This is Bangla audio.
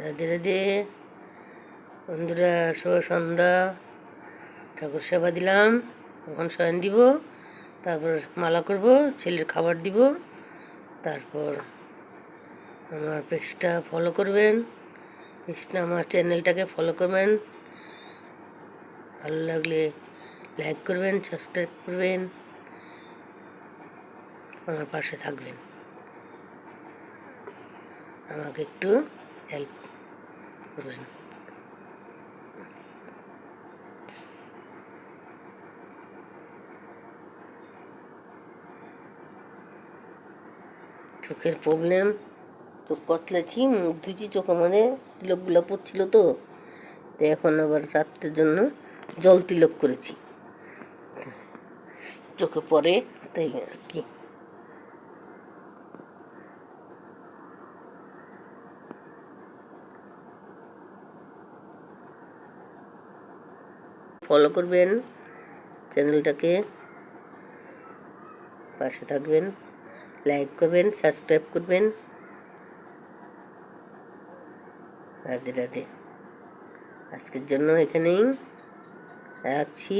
রাধে রাধে বন্ধুরা, শুভ সন্ধ্যা। ঠাকুর সেবা দিলাম, এখন শয়ন দিব, তারপর মালা করব, ছেলের খাবার দিব, তারপর আমার পেজটা ফলো করবেন, পেজটা আমার চ্যানেলটাকে ফলো করবেন, ভালো লাগলে লাইক করবেন, সাবস্ক্রাইব করবেন, আমার পাশে থাকবেন, আমাকে একটু হেল্প করবেন। চোখের প্রবলেম, চোখ কতলেছি, মুখ ধুয়েছি, চোখ আমাদের তিলকগুলো পড়ছিল তো এখন আবার রাত্রের জন্য জল তিলক করেছি, চোখে পড়ে তাই আর কি। ফলো করবেন চ্যানেলটাকে, পাশে থাকবেন, লাইক করবেন, সাবস্ক্রাইব করবেন। রাধে রাধে। আজকের জন্য এখানেই আছি।